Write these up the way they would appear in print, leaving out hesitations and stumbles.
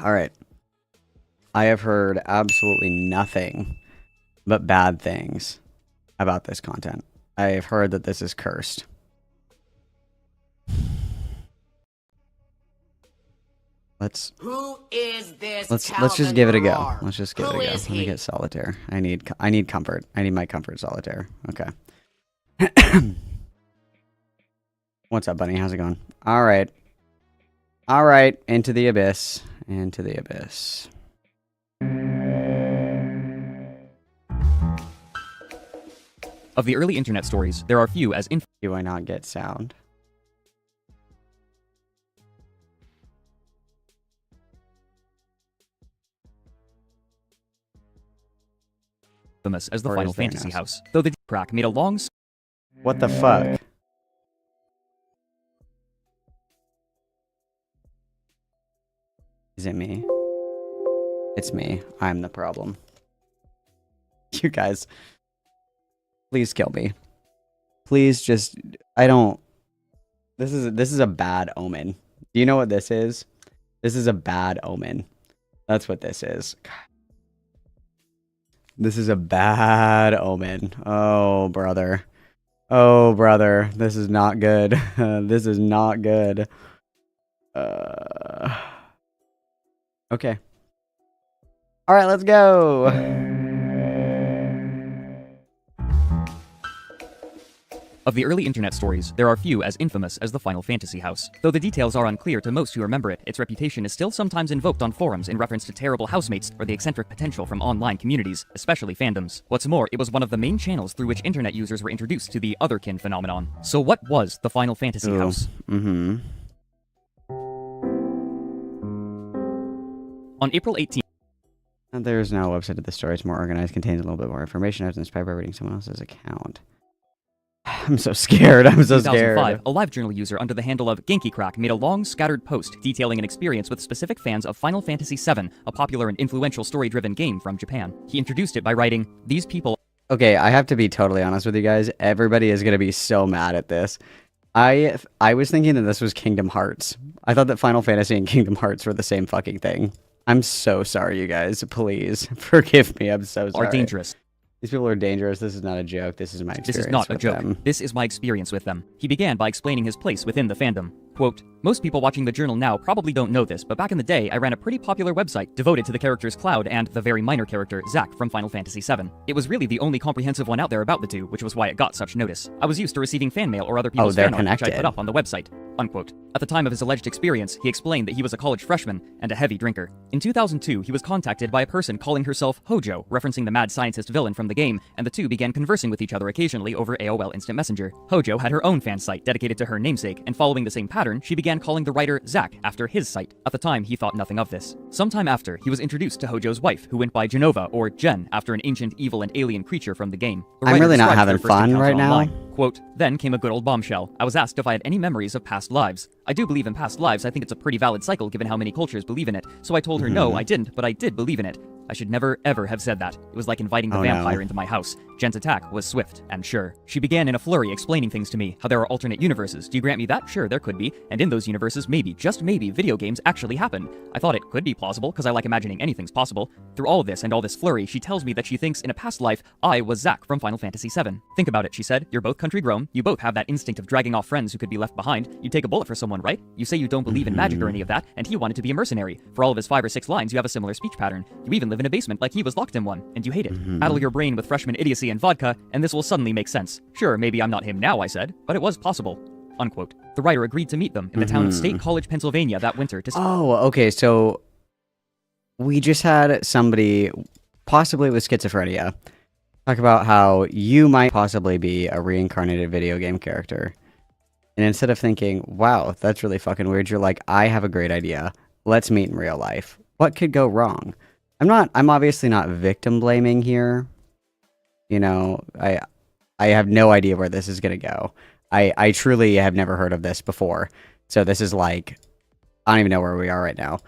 Alright. I have heard absolutely nothing but bad things about this content. I have heard that this is cursed. Let's just give it a go. Let's just give it a go. Let me get solitaire. I need comfort. I need my comfort solitaire. Okay. What's up, bunny? How's it going? All right. All right. Into the abyss. Into the abyss. Of the early internet stories, there are few as Do I not get sound? infamous as the Final Fantasy house, though the crack made a long... What the fuck? Is it me? It's me. I'm the problem. You guys, please kill me. Please just... I don't... This is a bad omen. Do you know what this is? This is a bad omen. That's what this is. God. This is a bad omen. Oh, brother. Oh, brother. This is not good. This is not good. Okay. All right, let's go. Of the early internet stories, there are few as infamous as the Final Fantasy house. Though the details are unclear to most who remember it, its reputation is still sometimes invoked on forums in reference to terrible housemates or the eccentric potential from online communities, especially fandoms. What's more, it was one of the main channels through which internet users were introduced to the otherkin phenomenon. So what was the Final Fantasy house? On April 18th, there's no website of the story. It's more organized, contains a little bit more information. I was inspired by reading someone else's account. I'm so scared. I'm so scared. 2005, a LiveJournal user under the handle of GenkiCrack made a long, scattered post detailing an experience with specific fans of Final Fantasy VII, a popular and influential story-driven game from Japan. He introduced it by writing, "These people..." Okay, I have to be totally honest with you guys. Everybody is going to be so mad at this. I was thinking that this was Kingdom Hearts. I thought that Final Fantasy and Kingdom Hearts were the same fucking thing. I'm so sorry, you guys. Please, forgive me. I'm so sorry. Are dangerous. These people are dangerous. This is not a joke. This is my experience. This is not a joke. Them. This is my experience with them. He began by explaining his place within the fandom. Quote, "Most people watching the journal now probably don't know this, but back in the day, I ran a pretty popular website devoted to the characters Cloud and the very minor character, Zack, from Final Fantasy VII. It was really the only comprehensive one out there about the two, which was why it got such notice. I was used to receiving fan mail or other people's fan art, which I put up on the website." Unquote. At the time of his alleged experience, he explained that he was a college freshman and a heavy drinker. In 2002, he was contacted by a person calling herself Hojo, referencing the mad scientist villain from the game, and the two began conversing with each other occasionally over AOL Instant Messenger. Hojo had her own fan site dedicated to her namesake, and following the same pattern, she began calling the writer Zack after his site. At the time, he thought nothing of this. Sometime after, he was introduced to Hojo's wife, who went by Genova, or Jen, after an ancient evil and alien creature from the game. I'm really not having fun right now. Quote, "Then came a good old bombshell. I was asked if I had any memories of past lives. I do believe in past lives. I think it's a pretty valid cycle given how many cultures believe in it. So I told her no, I didn't, but I did believe in it. I should never, ever have said that. It was like inviting the vampire into my house. Jen's attack was swift and sure. She began in a flurry explaining things to me, how there are alternate universes. Do you grant me that? Sure, there could be. And in those universes, maybe, just maybe, video games actually happen. I thought it could be plausible, because I like imagining anything's possible. Through all of this and all this flurry, she tells me that she thinks in a past life, I was Zack from Final Fantasy VII. Think about it, she said. You're both country grown. You both have that instinct of dragging off friends who could be left behind. You take a bullet for someone, right? You say you don't believe in magic or any of that, and he wanted to be a mercenary. For all of his 5 or 6 lines, you have a similar speech pattern. You even live in a basement like he was locked in one, and you hate it. Addle your brain with freshman idiocy and vodka, and this will suddenly make sense. Sure, maybe I'm not him now, I said, but it was possible." Unquote. The writer agreed to meet them in the town of State College, Pennsylvania that winter to... Oh, okay, so we just had somebody, possibly with schizophrenia, talk about how you might possibly be a reincarnated video game character. And instead of thinking, wow, that's really fucking weird, you're like, I have a great idea. Let's meet in real life. What could go wrong? I'm obviously not victim blaming here. You know, I have no idea where this is going to go. I truly have never heard of this before. So this is like, I don't even know where we are right now.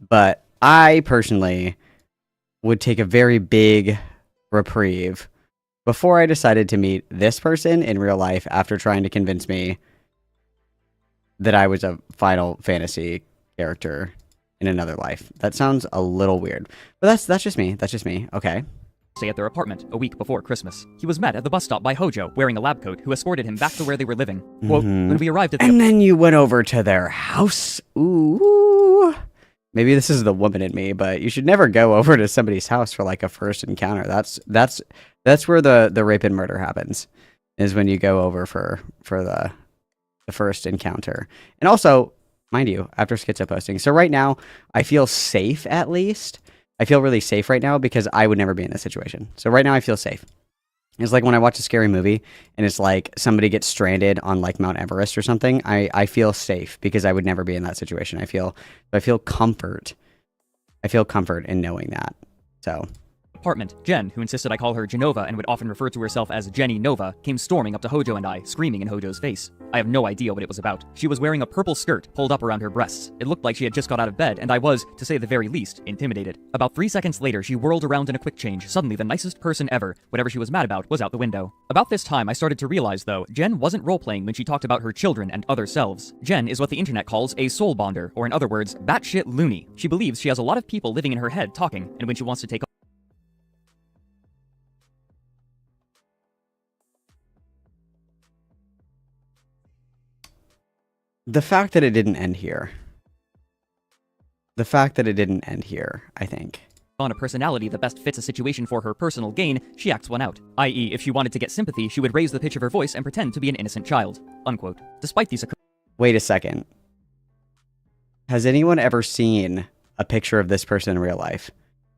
But I personally would take a very big reprieve before I decided to meet this person in real life after trying to convince me that I was a Final Fantasy character in another life. That sounds a little weird. But that's just me. That's just me. Okay. Stay at their apartment a week before Christmas. He was met at the bus stop by Hojo, wearing a lab coat, who escorted him back to where they were living. Quote, when we arrived at the... And then you went over to their house. Ooh. Maybe this is the woman in me, but you should never go over to somebody's house for like a first encounter. That's where the rape and murder happens, is when you go over for the first encounter. And also, mind you, after schizo posting. So right now, I feel safe at least. I feel really safe right now because I would never be in this situation. So right now I feel safe. It's like when I watch a scary movie and it's like somebody gets stranded on like Mount Everest or something. I feel safe because I would never be in that situation. I feel comfort. I feel comfort in knowing that. So apartment, Jen, who insisted I call her Genova and would often refer to herself as Jenny Nova, came storming up to Hojo and I, screaming in Hojo's face. I have no idea what it was about. She was wearing a purple skirt pulled up around her breasts. It looked like she had just got out of bed, and I was, to say the very least, intimidated. About 3 seconds later, she whirled around in a quick change. Suddenly, the nicest person ever, whatever she was mad about, was out the window. About this time, I started to realize, though, Jen wasn't role-playing when she talked about her children and other selves. Jen is what the internet calls a soul bonder, or in other words, batshit loony. She believes she has a lot of people living in her head talking, and when she wants to take the fact that it didn't end here. The fact that it didn't end here, I think. on a personality that best fits a situation for her personal gain, she acts one out. I.e., if she wanted to get sympathy, she would raise the pitch of her voice and pretend to be an innocent child. Unquote. Despite these Wait a second. Has anyone ever seen a picture of this person in real life?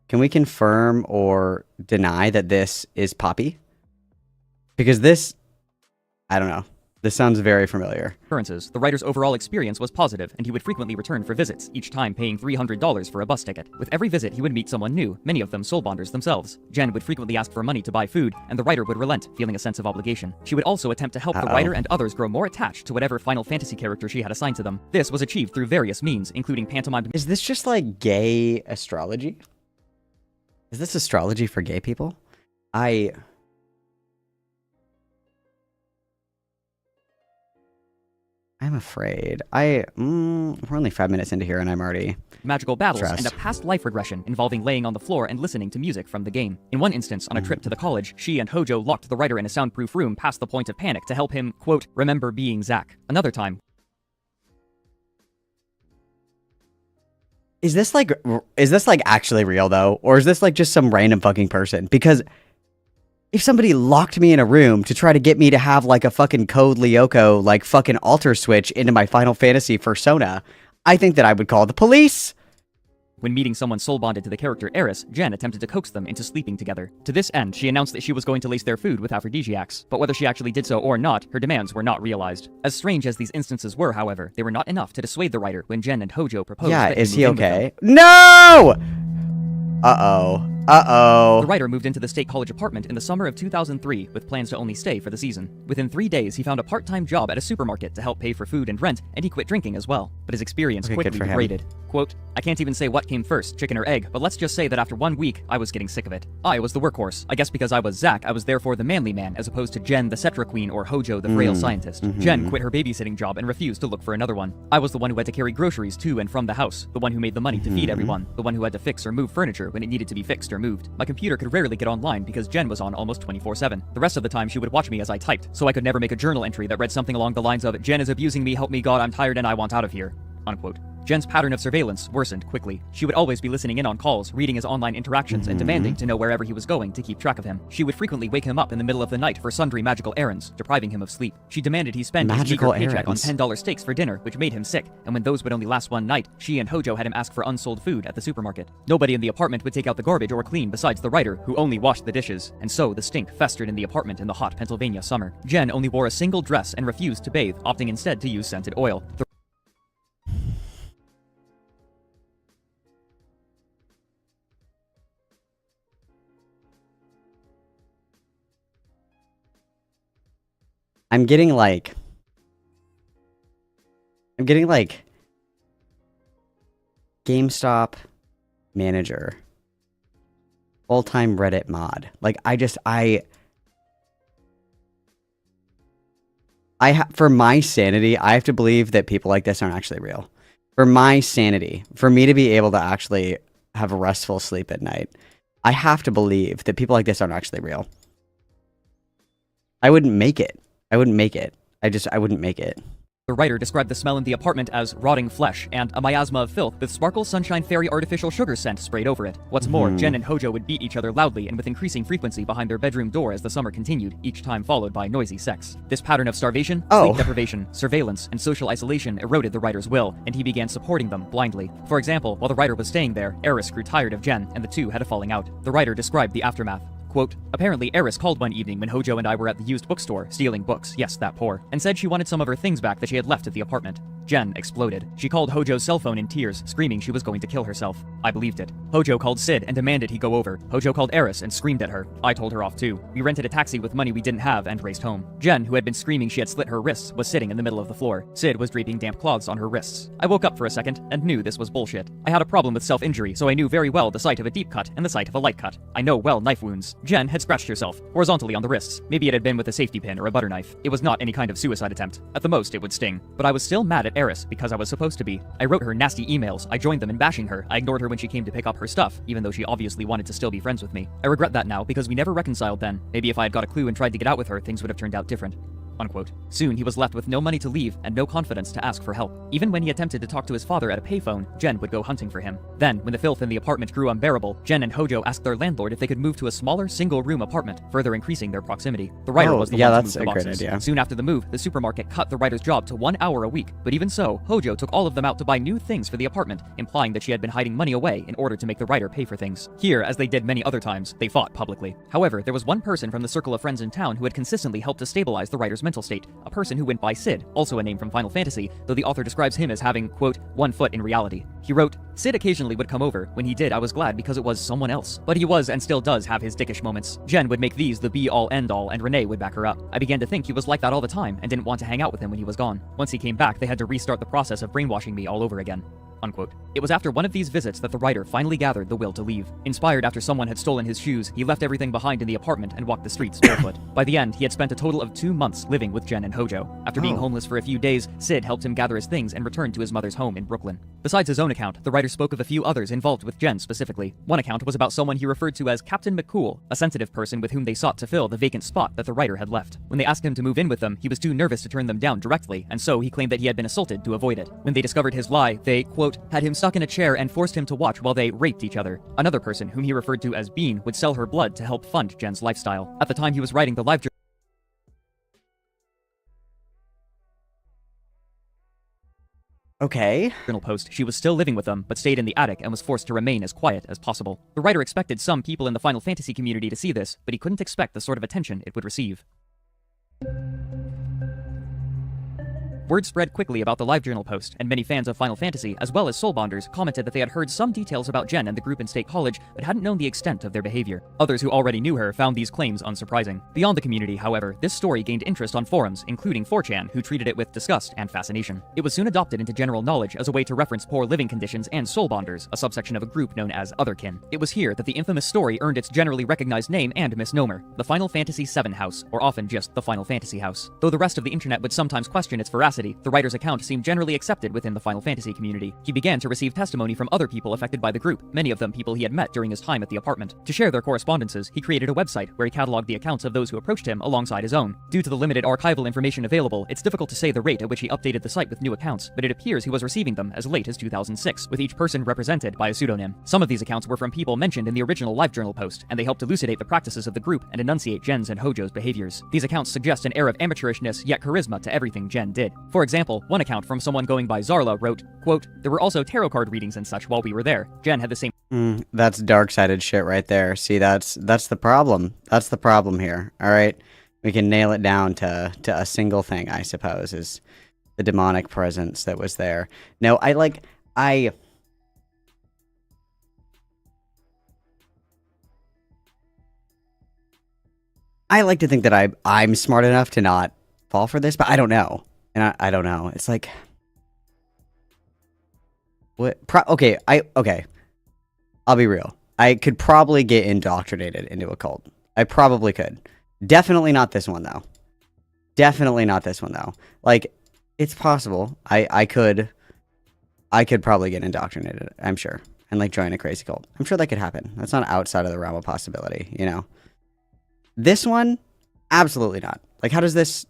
Can we confirm or deny that this is Poppy? Because this, I don't know. This sounds very familiar. occurrences, the writer's overall experience was positive, and he would frequently return for visits, each time paying $300 for a bus ticket. With every visit, he would meet someone new, many of them soul bonders themselves. Jen would frequently ask for money to buy food, and the writer would relent, feeling a sense of obligation. She would also attempt to help the writer and others grow more attached to whatever Final Fantasy character she had assigned to them. This was achieved through various means, including pantomime. Is this just like gay astrology? Is this astrology for gay people? I'm afraid. We're only 5 minutes into here and I'm already magical battles stressed. And a past life regression involving laying on the floor and listening to music from the game. In one instance, on a trip to the college, she and Hojo locked the writer in a soundproof room past the point of panic to help him, quote, remember being Zack. Another time. Is this like actually real though? Or is this like just some random fucking person? Because if somebody locked me in a room to try to get me to have like a fucking Code Lyoko like fucking alter switch into my Final Fantasy persona, I think that I would call the police. When meeting someone soul bonded to the character Eris, Jen attempted to coax them into sleeping together. To this end, she announced that she was going to lace their food with aphrodisiacs, but whether she actually did so or not, her demands were not realized. As strange as these instances were, however, they were not enough to dissuade the writer when Jen and Hojo proposed that is he he move in with okay? No! Uh-oh. The writer moved into the State College apartment in the summer of 2003 with plans to only stay for the season. Within 3 days, he found a part-time job at a supermarket to help pay for food and rent, and he quit drinking as well. But his experience quickly degraded. Quote, I can't even say what came first, chicken or egg, but let's just say that after 1 week, I was getting sick of it. I was the workhorse. I guess because I was Zack, I was therefore the manly man, as opposed to Jen, the Cetra Queen, or Hojo, the frail scientist. Jen quit her babysitting job and refused to look for another one. I was the one who had to carry groceries to and from the house, the one who made the money to feed everyone, the one who had to fix or move furniture when it needed to be fixed or moved. My computer could rarely get online because Jen was on almost 24/7. The rest of the time she would watch me as I typed, so I could never make a journal entry that read something along the lines of, Jen is abusing me, help me God, I'm tired and I want out of here. Unquote. Jen's pattern of surveillance worsened quickly. She would always be listening in on calls, reading his online interactions, and demanding to know wherever he was going to keep track of him. She would frequently wake him up in the middle of the night for sundry magical errands, depriving him of sleep. She demanded he spend his meager paycheck on $10 steaks for dinner, which made him sick, and when those would only last one night, she and Hojo had him ask for unsold food at the supermarket. Nobody in the apartment would take out the garbage or clean besides the writer, who only washed the dishes, and so the stink festered in the apartment in the hot Pennsylvania summer. Jen only wore a single dress and refused to bathe, opting instead to use scented oil. I'm getting like GameStop manager, full-time Reddit mod. Like for my sanity, I have to believe that people like this aren't actually real. for my sanity, for me to be able to actually have a restful sleep at night, I have to believe that people like this aren't actually real. I wouldn't make it. I wouldn't make it. I wouldn't make it. The writer described the smell in the apartment as rotting flesh and a miasma of filth with Sparkle Sunshine Fairy artificial sugar scent sprayed over it. What's more, Jen and Hojo would beat each other loudly and with increasing frequency behind their bedroom door as the summer continued, each time followed by noisy sex. This pattern of starvation, sleep deprivation, surveillance, and social isolation eroded the writer's will, and he began supporting them blindly. For example, while the writer was staying there, Eris grew tired of Jen, and the two had a falling out. The writer described the aftermath. Quote, apparently Eris called one evening when Hojo and I were at the used bookstore, stealing books, yes, that poor, and said she wanted some of her things back that she had left at the apartment. Jen exploded. She called Hojo's cell phone in tears, screaming she was going to kill herself. I believed it. Hojo called Sid and demanded he go over. Hojo called Eris and screamed at her. I told her off too. We rented a taxi with money we didn't have and raced home. Jen, who had been screaming she had slit her wrists, was sitting in the middle of the floor. Sid was draping damp cloths on her wrists. I woke up for a second and knew this was bullshit. I had a problem with self-injury, so I knew very well the sight of a deep cut and the sight of a light cut. I know well knife wounds. Jen had scratched herself, horizontally on the wrists. Maybe it had been with a safety pin or a butter knife. It was not any kind of suicide attempt. At the most, it would sting. But I was still mad at Eris because I was supposed to be. I wrote her nasty emails. I joined them in bashing her. I ignored her when she came to pick up her stuff, even though she obviously wanted to still be friends with me. I regret that now because we never reconciled then. Maybe if I had got a clue and tried to get out with her, things would have turned out different. Unquote. Soon he was left with no money to leave and no confidence to ask for help. Even when he attempted to talk to his father at a payphone, Jen would go hunting for him. Then, when the filth in the apartment grew unbearable, Jen and Hojo asked their landlord if they could move to a smaller single-room apartment, further increasing their proximity. The writer was the one to move the boxes. Idea. Soon after the move, the supermarket cut the writer's job to 1 hour a week. But even so, Hojo took all of them out to buy new things for the apartment, implying that she had been hiding money away in order to make the writer pay for things. Here, as they did many other times, they fought publicly. However, there was one person from the circle of friends in town who had consistently helped to stabilize the writer's mental state, a person who went by Sid, also a name from Final Fantasy, though the author describes him as having, quote, 1 foot in reality. He wrote, Sid occasionally would come over. When he did, I was glad because it was someone else. But he was and still does have his dickish moments. Jen would make these the be-all end-all, and Renee would back her up. I began to think he was like that all the time and didn't want to hang out with him when he was gone. Once he came back, they had to restart the process of brainwashing me all over again. Unquote. It was after one of these visits that the writer finally gathered the will to leave. Inspired after someone had stolen his shoes, he left everything behind in the apartment and walked the streets barefoot. By the end, he had spent a total of 2 months living with Jen and Hojo. After being homeless for a few days, Sid helped him gather his things and returned to his mother's home in Brooklyn. Besides his own account, the writer spoke of a few others involved with Jen specifically. One account was about someone he referred to as Captain McCool, a sensitive person with whom they sought to fill the vacant spot that the writer had left. When they asked him to move in with them, he was too nervous to turn them down directly, and so he claimed that he had been assaulted to avoid it. When they discovered his lie, they, quote, had him stuck in a chair and forced him to watch while they raped each other. Another person, whom he referred to as Bean, would sell her blood to help fund Jen's lifestyle. At the time he was writing the live journal post, she was still living with them, but stayed in the attic and was forced to remain as quiet as possible. The writer expected some people in the Final Fantasy community to see this, but he couldn't expect the sort of attention it would receive. Word spread quickly about the LiveJournal post, and many fans of Final Fantasy, as well as Soulbonders, commented that they had heard some details about Jen and the group in State College, but hadn't known the extent of their behavior. Others who already knew her found these claims unsurprising. Beyond the community, however, this story gained interest on forums, including 4chan, who treated it with disgust and fascination. It was soon adopted into general knowledge as a way to reference poor living conditions and Soulbonders, a subsection of a group known as Otherkin. It was here that the infamous story earned its generally recognized name and misnomer, the Final Fantasy VII House, or often just the Final Fantasy House. Though the rest of the internet would sometimes question its veracity, the writer's account seemed generally accepted within the Final Fantasy community. He began to receive testimony from other people affected by the group, many of them people he had met during his time at the apartment. To share their correspondences, he created a website where he cataloged the accounts of those who approached him alongside his own. Due to the limited archival information available, it's difficult to say the rate at which he updated the site with new accounts, but it appears he was receiving them as late as 2006, with each person represented by a pseudonym. Some of these accounts were from people mentioned in the original LiveJournal post, and they helped elucidate the practices of the group and enunciate Jen's and Hojo's behaviors. These accounts suggest an air of amateurishness yet charisma to everything Jen did. For example, one account from someone going by Zarla wrote, quote, there were also tarot card readings and such while we were there. Jen had the same that's dark-sided shit right there. See, that's the problem. That's the problem here. All right, we can nail it down to a single thing, I suppose, is the demonic presence that was there. No, I like to think that I'm smart enough to not fall for this, but I don't know, and I don't know. It's like, what? Okay, I'll be real. I could probably get indoctrinated into a cult. I probably could. Definitely not this one, though. Definitely not this one, though. Like, it's possible. I could I could probably get indoctrinated, I'm sure, and like join a crazy cult. I'm sure that could happen. That's not outside of the realm of possibility, you know? This one, absolutely not. Like, how does that...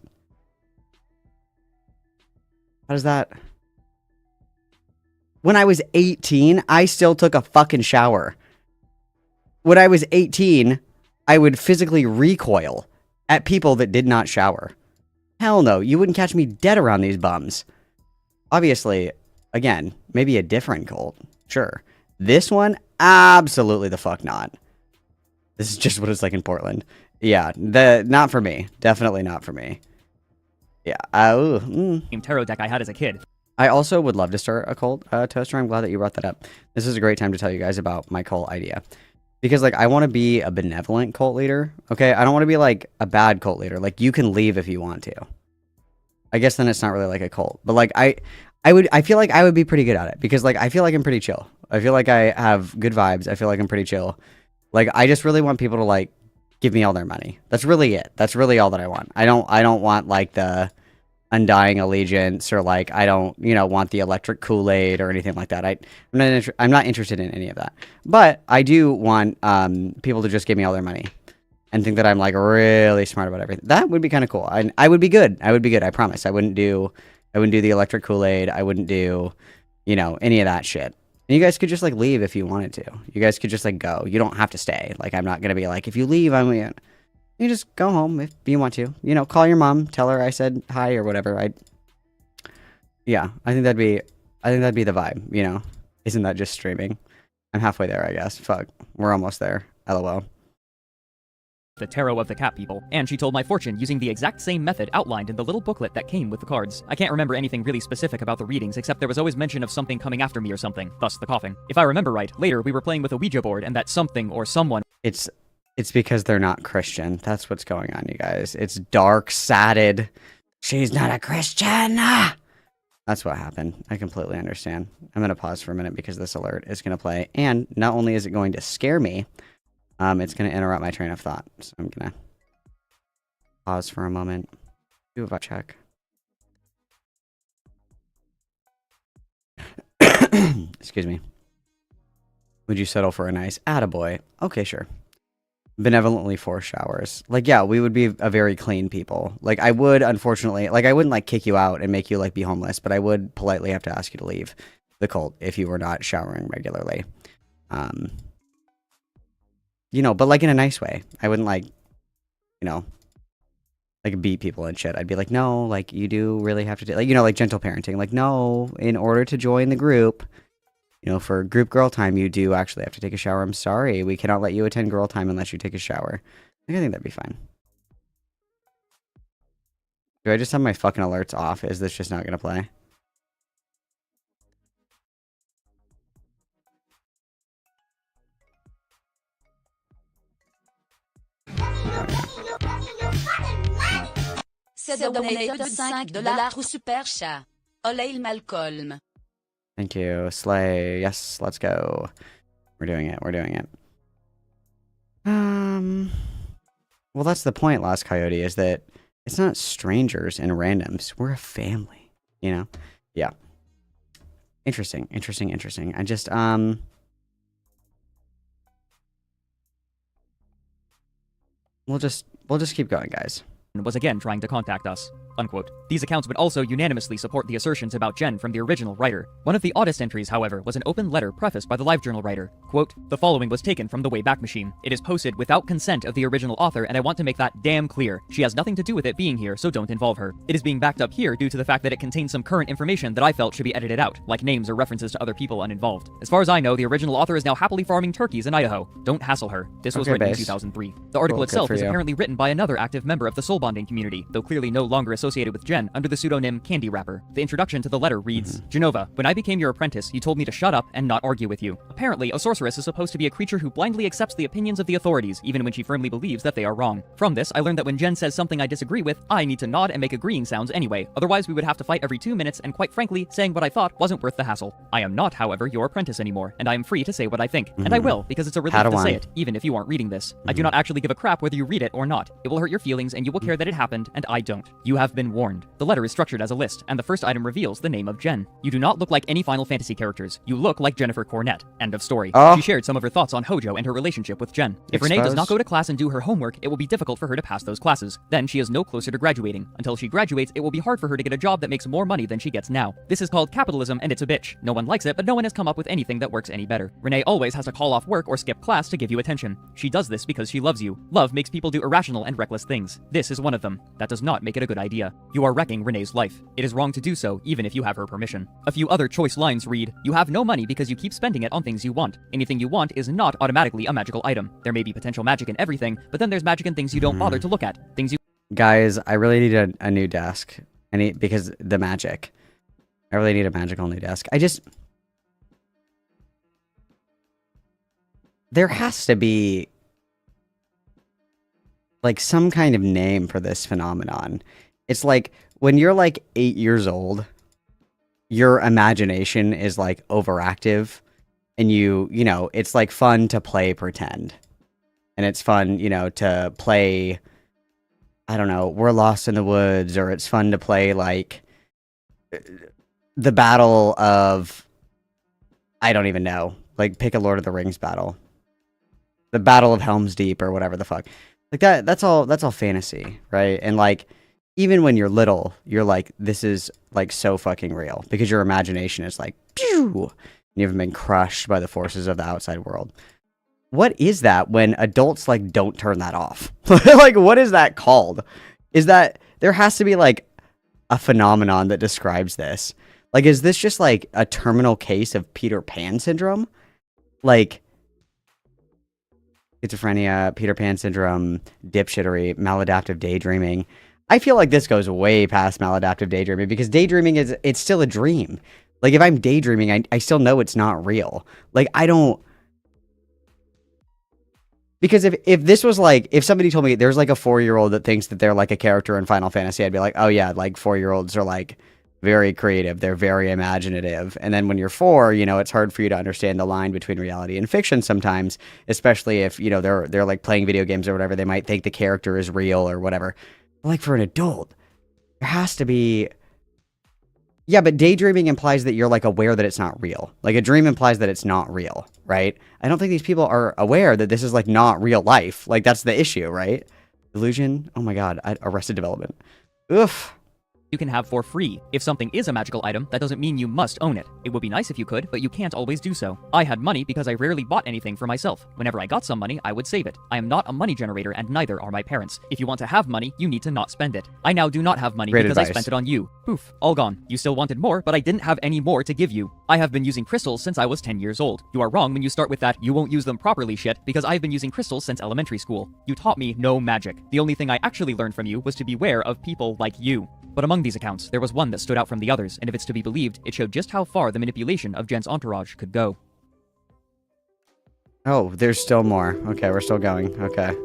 When I was 18, I still took a fucking shower. When I was 18, I would physically recoil at people that did not shower. Hell no, you wouldn't catch me dead around these bums. Obviously, again, maybe a different cult. Sure. This one, absolutely the fuck not. This is just what it's like in Portland. Yeah, not for me. Definitely not for me. Yeah. Tarot deck I had as a kid. I also would love to start a cult, Toaster. I'm glad that you brought that up. This is a great time to tell you guys about my cult idea. Because, like, I want to be a benevolent cult leader, okay? I don't want to be, like, a bad cult leader. Like, you can leave if you want to. I guess then it's not really like a cult. But, like, I feel like I would be pretty good at it. Because, like, I feel like I'm pretty chill. I feel like I have good vibes. I feel like I'm pretty chill. Like, I just really want people to, like, give me all their money. That's really it. That's really all that I want. I don't want, like, the... undying allegiance, or like I don't, want the electric Kool-Aid or anything like that. I'm not interested in any of that. But I do want people to just give me all their money and think that I'm like really smart about everything. That would be kind of cool. I would be good. I would be good. I promise. I wouldn't do the electric Kool-Aid. I wouldn't do, any of that shit. And you guys could just like leave if you wanted to. You guys could just like go. You don't have to stay. Like I'm not gonna be like, if you leave, I'm gonna... You just go home if you want to. Call your mom, tell her I said hi or whatever. Yeah, I think that'd be the vibe, Isn't that just streaming? I'm halfway there, I guess. Fuck. We're almost there. LOL. The tarot of the cat people, and she told my fortune using the exact same method outlined in the little booklet that came with the cards. I can't remember anything really specific about the readings, except there was always mention of something coming after me or something, thus the coughing. If I remember right, later we were playing with a Ouija board and that something or someone... It's because they're not Christian. That's what's going on, you guys. It's dark-sided. She's not a Christian! Ah! That's what happened. I completely understand. I'm going to pause for a minute because this alert is going to play. And not only is it going to scare me, it's going to interrupt my train of thought. So I'm going to pause for a moment. Do a vibe check. Excuse me. Would you settle for a nice attaboy? Okay, sure. Benevolently force showers. Like, yeah, we would be a very clean people. Like, I would, unfortunately, like, I wouldn't, like, kick you out and make you, like, be homeless, but I would politely have to ask you to leave the cult if you were not showering regularly. But, like, in a nice way. I wouldn't, like, like, beat people and shit. I'd be like, no, like, you do really have to do, like, like, gentle parenting. Like, no, in order to join the group... for group girl time, you do actually have to take a shower. I'm sorry. We cannot let you attend girl time unless you take a shower. I think that'd be fine. Do I just have my fucking alerts off? Is this just not going to play? C'est donated de $5 au super chat. Oleil Malcolm. Thank you, Slay. Yes, let's go. We're doing it. We're doing it. Well, that's the point, Lost Coyote, is that it's not strangers and randoms. We're a family, Yeah. Interesting. I just, we'll just keep going, guys. Was again trying to contact us. Unquote. These accounts would also unanimously support the assertions about Jen from the original writer. One of the oddest entries, however, was an open letter prefaced by the LiveJournal writer. Quote, the following was taken from the Wayback Machine. It is posted without consent of the original author, and I want to make that damn clear. She has nothing to do with it being here, so don't involve her. It is being backed up here due to the fact that it contains some current information that I felt should be edited out, like names or references to other people uninvolved. As far as I know, the original author is now happily farming turkeys in Idaho. Don't hassle her. This was written in 2003. The article itself is apparently written by another active member of the soul bonding community, though clearly no longer associated with Jen, under the pseudonym Candy Wrapper. The introduction to the letter reads, Genova, when I became your apprentice, you told me to shut up and not argue with you. Apparently, a sorceress is supposed to be a creature who blindly accepts the opinions of the authorities, even when she firmly believes that they are wrong. From this, I learned that when Jen says something I disagree with, I need to nod and make agreeing sounds anyway. Otherwise, we would have to fight every 2 minutes, and quite frankly, saying what I thought wasn't worth the hassle. I am not, however, your apprentice anymore, and I am free to say what I think. And I will, because it's a relief to say it, even if you aren't reading this. I do not actually give a crap whether you read it or not. It will hurt your feelings, and you will care that it happened, and I don't. You have have been warned. The letter is structured as a list, and the first item reveals the name of Jen. You do not look like any Final Fantasy characters. You look like Jennifer Cornett. End of story. Oh. She shared some of her thoughts on Hojo and her relationship with Jen. If Renee does not go to class and do her homework, it will be difficult for her to pass those classes. Then she is no closer to graduating. Until she graduates, it will be hard for her to get a job that makes more money than she gets now. This is called capitalism, and it's a bitch. No one likes it, but no one has come up with anything that works any better. Renee always has to call off work or skip class to give you attention. She does this because she loves you. Love makes people do irrational and reckless things. This is one of them. That does not make it a good idea. You are wrecking Renee's life. It is wrong to do so, even if you have her permission. A few other choice lines read, "You have no money because you keep spending it on things you want. Anything you want is not automatically a magical item. There may be potential magic in everything, but then there's magic in things you don't bother to look at. Things you..." Guys, I really need a new desk. Because the magic. I really need a magical new desk. There has to be like some kind of name for this phenomenon. It's like when you're like 8 years old, your imagination is like overactive, and you know, it's like fun to play pretend. And it's fun, you know, to play, I don't know, We're Lost in the Woods, or it's fun to play like the Battle of, I don't even know, like pick a Lord of the Rings battle. The Battle of Helm's Deep or whatever the fuck. Like that's all fantasy, right? And like even when you're little, you're like, this is like so fucking real because your imagination is like pew, and you haven't been crushed by the forces of the outside world. What is that when adults like don't turn that off? Like what is that called? Is that there has to be like a phenomenon that describes this? Like is this just like a terminal case of Peter Pan syndrome? Like schizophrenia, Peter Pan syndrome, dipshittery, maladaptive daydreaming. I feel like this goes way past maladaptive daydreaming because daydreaming it's still a dream. Like if I'm daydreaming, I still know it's not real. Like I don't, because if this was like, if somebody told me there's like a 4-year-old that thinks that they're like a character in Final Fantasy, I'd be like, oh yeah, like 4-year-olds are like very creative. They're very imaginative. And then when you're 4, you know, it's hard for you to understand the line between reality and fiction sometimes, especially if, you know, they're like playing video games or whatever. They might think the character is real or whatever. But like for an adult, there has to be, yeah, but daydreaming implies that you're like aware that it's not real. Like a dream implies that it's not real, right? I don't think these people are aware that this is like not real life. Like that's the issue, right? Illusion. Oh my God. Arrested Development. Oof. You can have for free. If something is a magical item, that doesn't mean you must own it. It would be nice if you could, but you can't always do so. I had money because I rarely bought anything for myself. Whenever I got some money, I would save it. I am not a money generator, and neither are my parents. If you want to have money, you need to not spend it. I now do not have money because I spent it on you. Poof, all gone. You still wanted more, but I didn't have any more to give you. I have been using crystals since I was 10 years old. You are wrong when you start with that "you won't use them properly" shit, because I've been using crystals since elementary school. You taught me no magic. The only thing I actually learned from you was to beware of people like you. But among these accounts, there was one that stood out from the others, and if it's to be believed, it showed just how far the manipulation of Jen's entourage could go. Oh, there's still more. Okay, we're still going. Okay.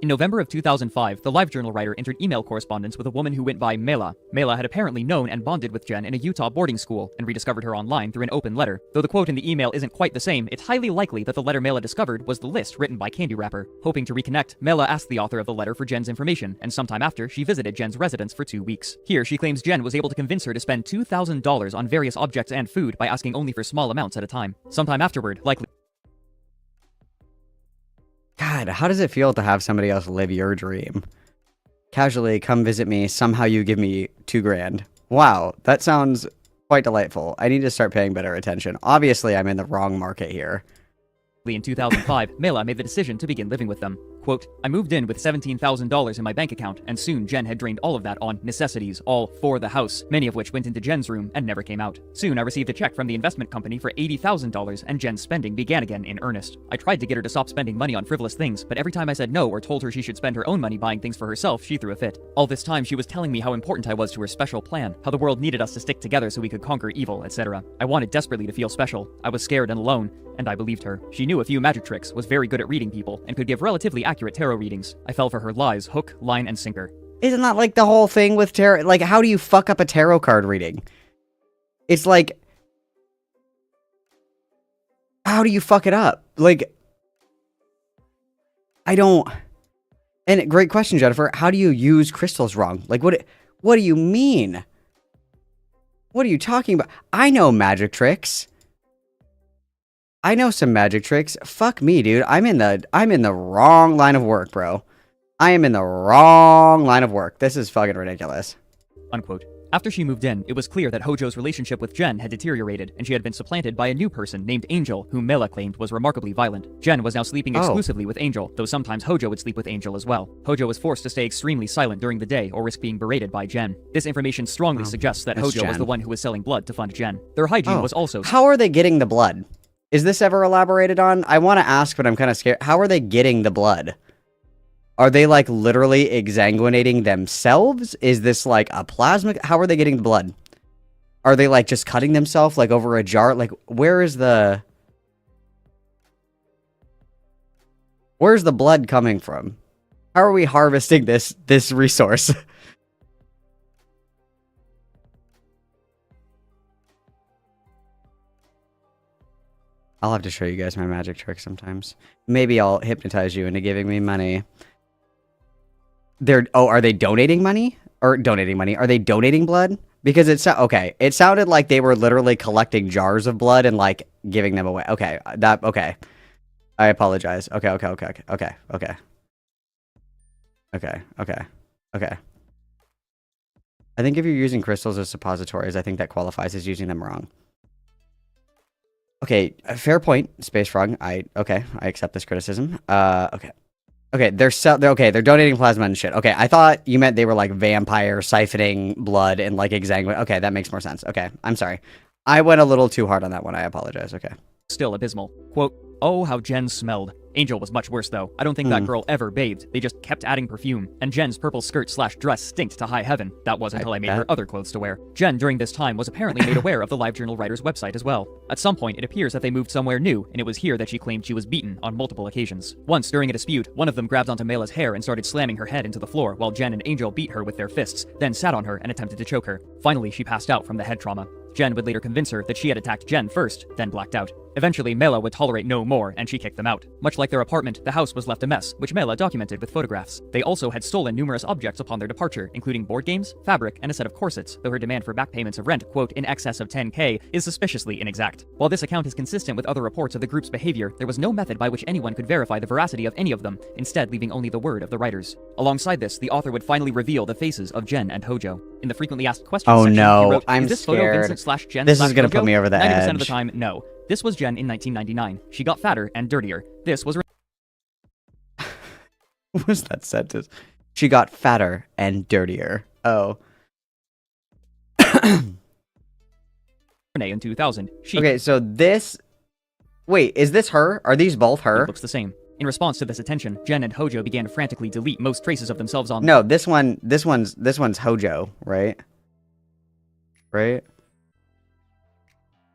In November of 2005, the LiveJournal writer entered email correspondence with a woman who went by Mela. Mela had apparently known and bonded with Jen in a Utah boarding school, and rediscovered her online through an open letter. Though the quote in the email isn't quite the same, it's highly likely that the letter Mela discovered was the list written by Candy Wrapper. Hoping to reconnect, Mela asked the author of the letter for Jen's information, and sometime after, she visited Jen's residence for 2 weeks. Here, she claims Jen was able to convince her to spend $2,000 on various objects and food by asking only for small amounts at a time. Sometime afterward, likely God, how does it feel to have somebody else live your dream? Casually come visit me, somehow you give me $2,000. Wow, that sounds quite delightful. I need to start paying better attention. Obviously, I'm in the wrong market here. In 2005, Mela made the decision to begin living with them. Quote, I moved in with $17,000 in my bank account, and soon Jen had drained all of that on necessities, all for the house, many of which went into Jen's room and never came out. Soon I received a check from the investment company for $80,000, and Jen's spending began again in earnest. I tried to get her to stop spending money on frivolous things, but every time I said no or told her she should spend her own money buying things for herself, she threw a fit. All this time she was telling me how important I was to her special plan, how the world needed us to stick together so we could conquer evil, etc. I wanted desperately to feel special. I was scared and alone, and I believed her. She knew a few magic tricks, was very good at reading people, and could give relatively accurate tarot readings. I fell for her lies, hook, line, and sinker. Isn't that like the whole thing with tarot? Like, how do you fuck up a tarot card reading? It's like, how do you fuck it up? Like, I don't... And great question, Jennifer. How do you use crystals wrong? Like, What do you mean? What are you talking about? I know magic tricks. I know some magic tricks. Fuck me, dude. I'm in the wrong line of work, bro. I am in the wrong line of work. This is fucking ridiculous. Unquote. After she moved in, it was clear that Hojo's relationship with Jen had deteriorated, and she had been supplanted by a new person named Angel, whom Mela claimed was remarkably violent. Jen was now sleeping exclusively with Angel, though sometimes Hojo would sleep with Angel as well. Hojo was forced to stay extremely silent during the day or risk being berated by Jen. This information strongly suggests that Hojo was the one who was selling blood to fund Jen. Their hygiene was also... How are they getting the blood? Is this ever elaborated on? I want to ask, but I'm kind of scared. How are they getting the blood? Are they, like, literally exsanguinating themselves? Is this, like, a plasma? How are they getting the blood? Are they, like, just cutting themselves, like, over a jar? Like, where's the blood coming from? How are we harvesting this resource? I'll have to show you guys my magic trick sometimes. Maybe I'll hypnotize you into giving me money. Are they donating money? Or donating money? Are they donating blood? Because it sounded like they were literally collecting jars of blood and, like, giving them away. Okay, okay. I apologize. Okay. I think if you're using crystals as suppositories, I think that qualifies as using them wrong. Okay, fair point, Space Frog. I accept this criticism. Okay, they're donating plasma and shit. Okay, I thought you meant they were, like, vampire siphoning blood and, like, exsanguinating. Okay, that makes more sense. Okay, I'm sorry. I went a little too hard on that one. I apologize. Okay. Still abysmal. Quote, "Oh, how Jen smelled. Angel was much worse, though. I don't think that girl ever bathed. They just kept adding perfume. And Jen's purple skirt/dress stinked to high heaven. That was until I made her other clothes to wear." Jen, during this time, was apparently made aware of the LiveJournal writer's website as well. At some point, it appears that they moved somewhere new, and it was here that she claimed she was beaten on multiple occasions. Once, during a dispute, one of them grabbed onto Mela's hair and started slamming her head into the floor, while Jen and Angel beat her with their fists, then sat on her and attempted to choke her. Finally, she passed out from the head trauma. Jen would later convince her that she had attacked Jen first, then blacked out. Eventually, Mela would tolerate no more, and she kicked them out. Much like their apartment, the house was left a mess, which Mela documented with photographs. They also had stolen numerous objects upon their departure, including board games, fabric, and a set of corsets, though her demand for back payments of rent, quote, in excess of 10K, is suspiciously inexact. While this account is consistent with other reports of the group's behavior, there was no method by which anyone could verify the veracity of any of them, instead leaving only the word of the writers. Alongside this, the author would finally reveal the faces of Jen and Hojo. In the frequently asked questions section, he wrote, I'm "Is this scared. photo Vincent/Jen? This is gonna put me over the 90% edge. of the time, no. This was Jen in 1999. She got fatter and dirtier. This was What was that sentence? She got fatter and dirtier. Oh. Renee in 2000. Okay, so this... Wait, is this her? Are these both her? It looks the same. In response to this attention, Jen and Hojo began to frantically delete most traces of themselves on... No, this one's Hojo, right? Right?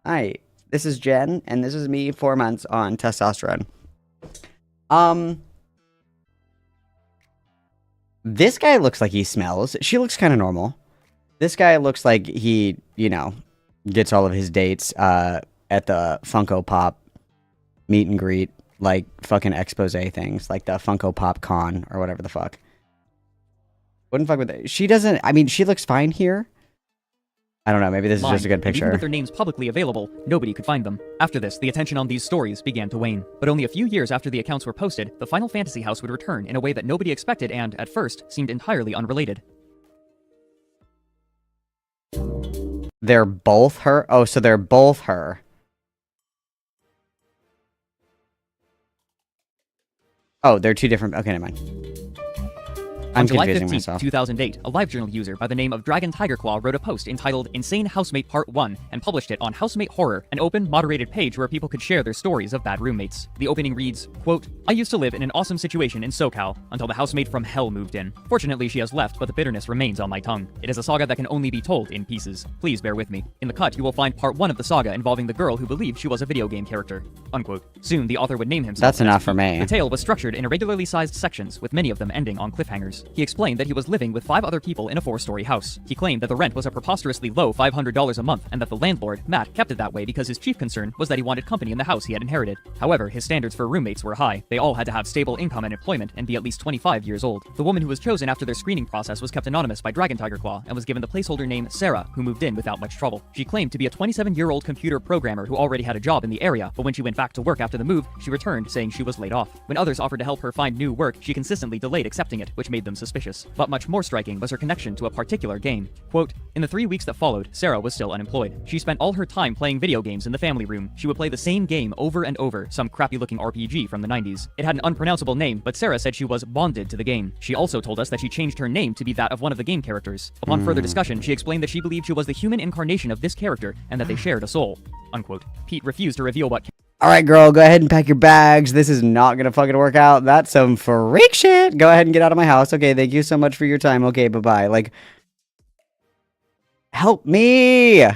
Hi, this is Jen, and this is me 4 months on testosterone. This guy looks like he smells. She looks kind of normal. This guy looks like he, you know, gets all of his dates at the Funko Pop meet and greet, like fucking expose things, like the Funko Pop Con or whatever the fuck. Wouldn't fuck with it. She doesn't, I mean, she looks fine here. I don't know, maybe this is just a good picture. Even with their names publicly available, nobody could find them. After this, the attention on these stories began to wane. But only a few years after the accounts were posted, the Final Fantasy house would return in a way that nobody expected and, at first, seemed entirely unrelated. They're both her? Oh, so they're both her. Oh, they're two different... Okay, never mind. I'm On July confusing 15, myself. 2008, a LiveJournal user by the name of Dragon Tiger Claw wrote a post entitled Insane Housemate Part 1 and published it on Housemate Horror, an open, moderated page where people could share their stories of bad roommates. The opening reads, quote, "I used to live in an awesome situation in SoCal until the housemate from hell moved in. Fortunately, she has left, but the bitterness remains on my tongue. It is a saga that can only be told in pieces. Please bear with me. In the cut, you will find Part 1 of the saga involving the girl who believed she was a video game character." Unquote. Soon, the author would name himself. That's enough for me. The tale was structured in irregularly sized sections, with many of them ending on cliffhangers. He explained that he was living with 5 other people in a 4-story house. He claimed that the rent was a preposterously low $500 a month and that the landlord, Matt, kept it that way because his chief concern was that he wanted company in the house he had inherited. However, his standards for roommates were high. They all had to have stable income and employment and be at least 25 years old. The woman who was chosen after their screening process was kept anonymous by Dragon Tiger Claw and was given the placeholder name Sarah, who moved in without much trouble. She claimed to be a 27-year-old computer programmer who already had a job in the area, but when she went back to work after the move, she returned saying she was laid off. When others offered to help her find new work, she consistently delayed accepting it, which made them suspicious. But much more striking was her connection to a particular game. Quote, in the 3 weeks that followed, Sarah was still unemployed. She spent all her time playing video games in the family room. She would play the same game over and over, some crappy-looking RPG from the 90s. It had an unpronounceable name, but Sarah said she was bonded to the game. She also told us that she changed her name to be that of one of the game characters. Upon further discussion, she explained that she believed she was the human incarnation of this character and that they shared a soul. Unquote. Pete refused to reveal what. All right, girl, go ahead and pack your bags. This is not gonna fucking work out. That's some freak shit. Go ahead and get out of my house. Okay, thank you so much for your time. Okay, bye-bye. Like, help me.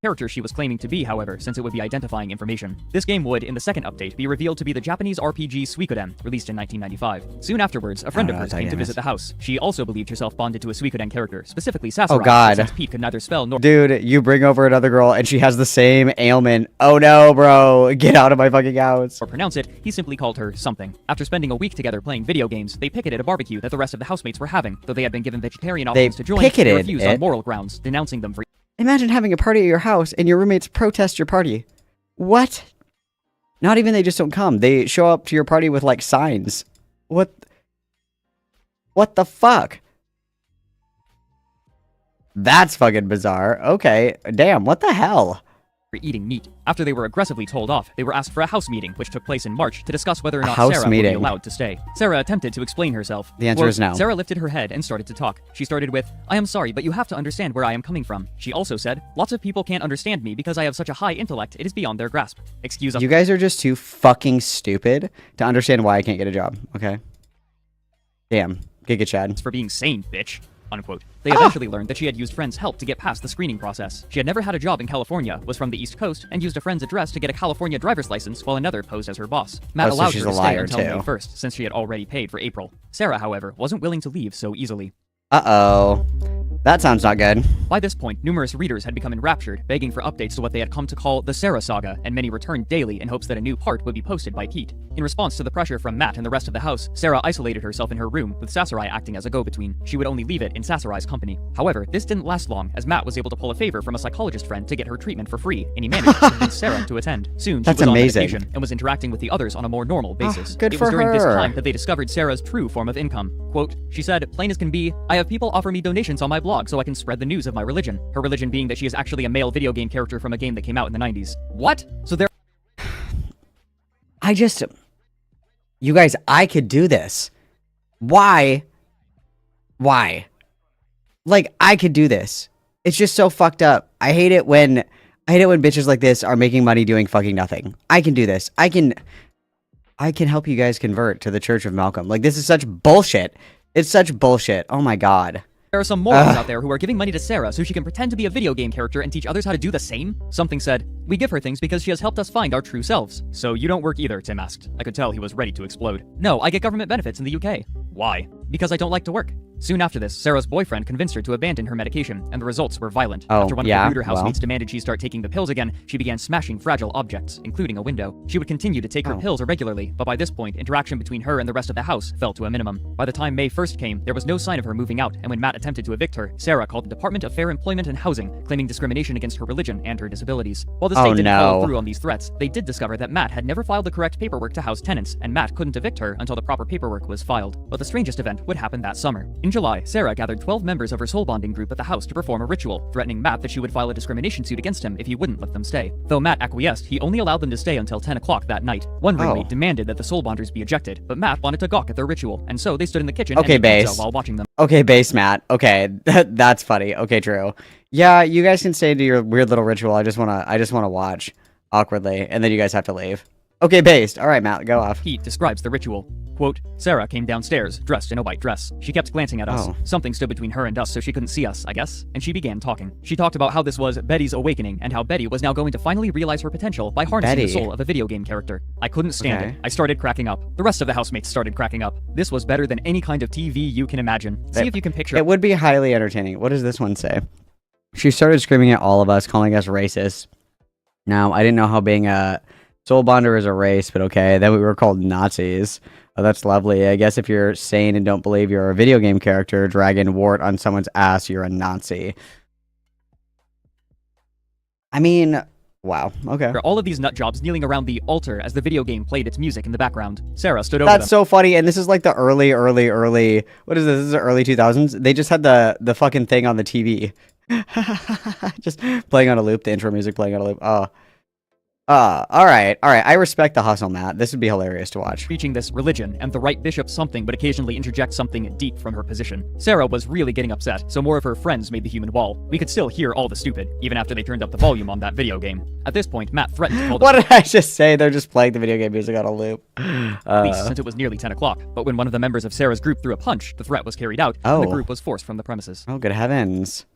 Character she was claiming to be, however, since it would be identifying information. This game would, in the second update, be revealed to be the Japanese RPG Suikoden, released in 1995. Soon afterwards, a friend of hers came to visit the house. She also believed herself bonded to a Suikoden character, specifically Sakurai, oh god, since Pete could neither spell nor— Dude, you bring over another girl and she has the same ailment. Oh no, bro, get out of my fucking house. or pronounce it, he simply called her something. After spending a week together playing video games, they picketed a barbecue that the rest of the housemates were having. Though they had been given vegetarian options to join, they refused on moral grounds, denouncing them for— Imagine having a party at your house and your roommates protest your party. What? Not even they just don't come. They show up to your party with, like, signs. What the fuck? That's fucking bizarre. Okay, damn, what the hell? eating meat. After they were aggressively told off, they were asked for a house meeting, which took place in March, to discuss whether or not Sarah would be allowed to stay. Sarah attempted to explain herself. The answer is no. Sarah lifted her head and started to talk. She started with, I am sorry, but you have to understand where I am coming from. She also said, lots of people can't understand me because I have such a high intellect, it is beyond their grasp. Excuse us. You guys are just too fucking stupid to understand why I can't get a job, okay? Damn. Giga Chad. For being sane, bitch. Unquote. They eventually learned that she had used friends' help to get past the screening process. She had never had a job in California, was from the East Coast, and used a friend's address to get a California driver's license while another posed as her boss. Matt allowed her to stay until May 1st, since she had already paid for April. Sarah, however, wasn't willing to leave so easily. Uh-oh. That sounds not good. By this point, numerous readers had become enraptured, begging for updates to what they had come to call the Sarah Saga, and many returned daily in hopes that a new part would be posted by Pete. In response to the pressure from Matt and the rest of the house, Sarah isolated herself in her room, with Sakurai acting as a go-between. She would only leave it in Sakurai's company. However, this didn't last long, as Matt was able to pull a favor from a psychologist friend to get her treatment for free, and he managed to convince Sarah to attend. Soon, she was on medication and was interacting with the others on a more normal basis. Good it for was during her. this time that they discovered Sarah's true form of income. Quote, she said, plain as can be, I have people offer me donations on my blog so I can spread the news of my religion. Her religion being that she is actually a male video game character from a game that came out in the 90s. What? So there— You guys, I could do this. Why? Like, I could do this. It's just so fucked up. I hate it when bitches like this are making money doing fucking nothing. I can do this. I can help you guys convert to the Church of Malcolm. Like, this is such bullshit. It's such bullshit. Oh my god. There are some morons out there who are giving money to Sarah so she can pretend to be a video game character and teach others how to do the same? Something said, we give her things because she has helped us find our true selves. So you don't work either, Tim asked. I could tell he was ready to explode. No, I get government benefits in the UK. Why? Because I don't like to work. Soon after this, Sarah's boyfriend convinced her to abandon her medication, and the results were violent. After one of the ruder housemates demanded she start taking the pills again, she began smashing fragile objects, including a window. She would continue to take her pills irregularly, but by this point, interaction between her and the rest of the house fell to a minimum. By the time May 1st came, there was no sign of her moving out, and when Matt attempted to evict her, Sarah called the Department of Fair Employment and Housing, claiming discrimination against her religion and her disabilities. While the state didn't follow through on these threats, they did discover that Matt had never filed the correct paperwork to house tenants, and Matt couldn't evict her until the proper paperwork was filed. But the strangest event would happen that summer. In July, Sarah gathered 12 members of her soul bonding group at the house to perform a ritual, threatening Matt that she would file a discrimination suit against him if he wouldn't let them stay. Though Matt acquiesced, he only allowed them to stay until 10 o'clock that night. One roommate demanded that the soul bonders be ejected, but Matt wanted to gawk at their ritual, and so they stood in the kitchen and ate pizza while watching them. Okay, base Matt. Okay, that's funny. Okay, true. Yeah, you guys can stay into your weird little ritual. I just wanna watch awkwardly, and then you guys have to leave. Okay, based. All right, Matt, go off. Pete describes the ritual. Quote, Sarah came downstairs, dressed in a white dress. She kept glancing at us. Oh. Something stood between her and us so she couldn't see us, I guess. And she began talking. She talked about how this was Betty's awakening, and how Betty was now going to finally realize her potential by harnessing Betty. the soul of a video game character. I couldn't stand Okay. it. I started cracking up. The rest of the housemates started cracking up. This was better than any kind of TV you can imagine. See if you can picture It would be highly entertaining. What does this one say? She started screaming at all of us, calling us racist. Now, I didn't know how being a soul bonder is a race, but okay. Then we were called Nazis. Oh, that's lovely. I guess if you're sane and don't believe you're a video game character, dragging wart on someone's ass, you're a Nazi. I mean, wow. Okay. all of these nut jobs kneeling around the altar as the video game played its music in the background. Sarah stood over them. That's so funny. And this is like the early, what is this? This is the early 2000s. They just had the fucking thing on the TV. Just playing on a loop, the intro music playing on a loop. Oh. All right. I respect the hustle, Matt. This would be hilarious to watch. Preaching this religion, and the right bishop something but occasionally interject something deep from her position. Sarah was really getting upset, so more of her friends made the human wall. We could still hear all the stupid, even after they turned up the volume on that video game. At this point, Matt threatened to call the What did I just say? They're just playing the video game music on a loop. police since it was nearly 10 o'clock. But when one of the members of Sarah's group threw a punch, the threat was carried out, and the Oh. group was forced from the premises. Oh, good heavens.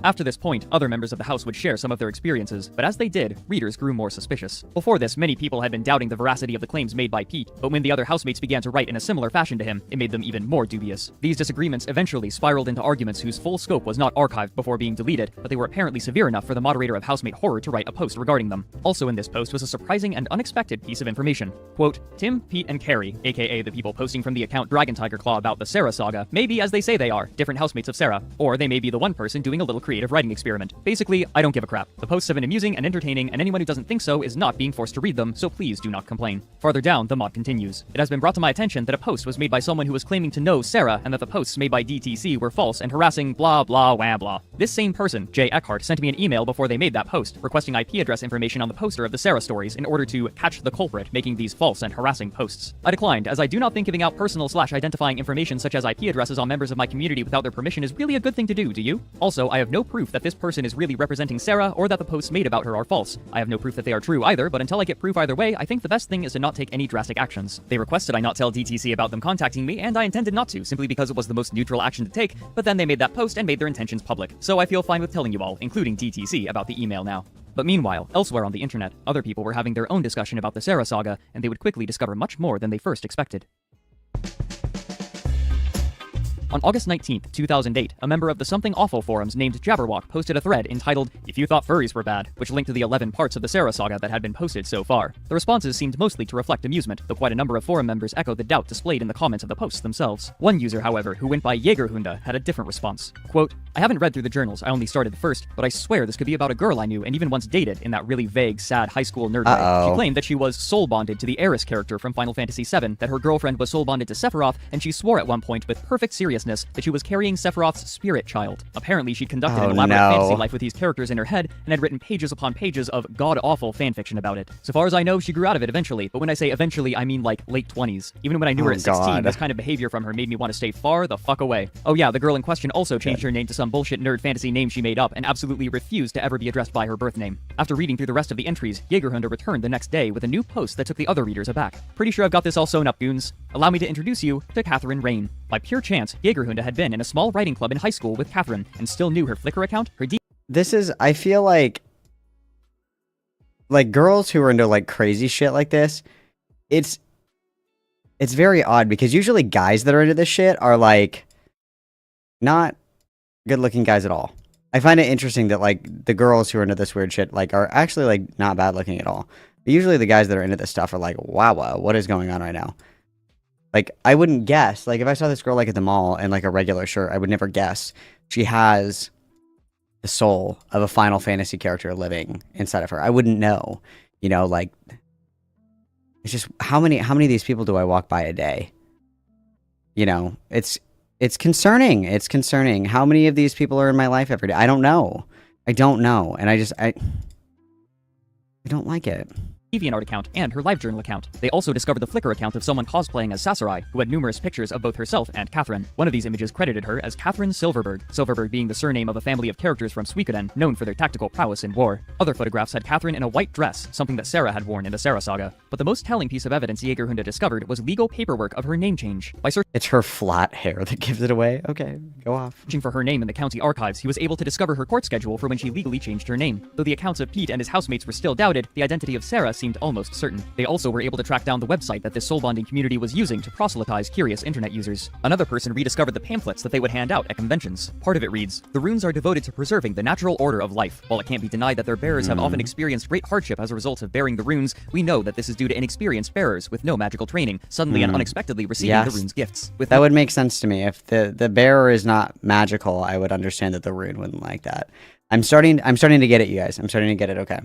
After this point, other members of the house would share some of their experiences, but as they did, readers grew more suspicious. Before this, many people had been doubting the veracity of the claims made by Pete, but when the other housemates began to write in a similar fashion to him, it made them even more dubious. These disagreements eventually spiraled into arguments whose full scope was not archived before being deleted, but they were apparently severe enough for the moderator of Housemate Horror to write a post regarding them. Also in this post was a surprising and unexpected piece of information. Quote, Tim, Pete, and Carrie, aka the people posting from the account Dragon Tiger Claw about the Sarah Saga, may be as they say they are, different housemates of Sarah, or they may be the one person doing a little creative writing experiment. Basically, I don't give a crap. The posts have been amusing and entertaining, and anyone who doesn't think so is not being forced to read them, so please do not complain. Farther down, the mod continues. It has been brought to my attention that a post was made by someone who was claiming to know Sarah, and that the posts made by DTC were false and harassing blah blah wah blah. This same person, Jay Eckhart, sent me an email before they made that post, requesting IP address information on the poster of the Sarah stories in order to catch the culprit making these false and harassing posts. I declined, as I do not think giving out personal/identifying information such as IP addresses on members of my community without their permission is really a good thing to do you? Also, I have no proof that this person is really representing Sarah or that the posts made about her are false. I have no proof that they are true either, but until I get proof either way, I think the best thing is to not take any drastic actions. They requested I not tell DTC about them contacting me, and I intended not to, simply because it was the most neutral action to take, but then they made that post and made their intentions public. So I feel fine with telling you all, including DTC, about the email now. But meanwhile, elsewhere on the internet, other people were having their own discussion about the Sarah Saga, and they would quickly discover much more than they first expected. On August 19th, 2008, a member of the Something Awful forums named Jabberwock posted a thread entitled, If You Thought Furries Were Bad, which linked to the 11 parts of the Sarah Saga that had been posted so far. The responses seemed mostly to reflect amusement, though quite a number of forum members echoed the doubt displayed in the comments of the posts themselves. One user, however, who went by Jägerhunde, had a different response. Quote, I haven't read through the journals, I only started the first, but I swear this could be about a girl I knew and even once dated in that really vague, sad high school nerd way. She claimed that she was soul bonded to the Eris character from Final Fantasy VII, that her girlfriend was soul bonded to Sephiroth, and she swore at one point with perfect seriousness that she was carrying Sephiroth's spirit child. Apparently, she'd conducted an elaborate fantasy life with these characters in her head and had written pages upon pages of god-awful fanfiction about it. So far as I know, she grew out of it eventually, but when I say eventually, I mean like late 20s. Even when I knew her at 16, this kind of behavior from her made me want to stay far the fuck away. Oh yeah, the girl in question also changed her name to some bullshit nerd fantasy name she made up and absolutely refused to ever be addressed by her birth name. After reading through the rest of the entries, Jägerhunde returned the next day with a new post that took the other readers aback. Pretty sure I've got this all sewn up, goons. Allow me to introduce you to Catherine Rain. By pure chance, Jägerhunde had been in a small writing club in high school with Catherine and still knew her Flickr account, her This is, I feel like girls who are into like crazy shit like this, it's very odd because usually guys that are into this shit are like not good looking guys at all. I find it interesting that like the girls who are into this weird shit like are actually like not bad looking at all. But usually the guys that are into this stuff are like, wow, what is going on right now? Like, I wouldn't guess. Like, if I saw this girl, like, at the mall in, like, a regular shirt, I would never guess she has the soul of a Final Fantasy character living inside of her. I wouldn't know. You know, like, it's just, how many of these people do I walk by a day? You know, it's concerning. It's concerning. How many of these people are in my life every day? I don't know. And I don't like it. DeviantArt account and her LiveJournal account. They also discovered the Flickr account of someone cosplaying as Sasarai, who had numerous pictures of both herself and Catherine. One of these images credited her as Catherine Silverberg, Silverberg being the surname of a family of characters from Suikoden known for their tactical prowess in war. Other photographs had Catherine in a white dress, something that Sarah had worn in the Sarah Saga. But the most telling piece of evidence Jägerhunde discovered was legal paperwork of her name change. By It's her flat hair that gives it away. Okay, go off. searching for her name in the county archives, he was able to discover her court schedule for when she legally changed her name. Though the accounts of Pete and his housemates were still doubted, the identity of Sarah seemed almost certain. They also were able to track down the website that this soul bonding community was using to proselytize curious internet users. Another person rediscovered the pamphlets that they would hand out at conventions. Part of it reads, "The runes are devoted to preserving the natural order of life. While it can't be denied that their bearers have often experienced great hardship as a result of bearing the runes, we know that this is due to inexperienced bearers with no magical training, suddenly and unexpectedly receiving the rune's gifts." That would make sense to me. If the bearer is not magical, I would understand that the rune wouldn't like that. I'm starting to get it, you guys. I'm starting to get it, okay.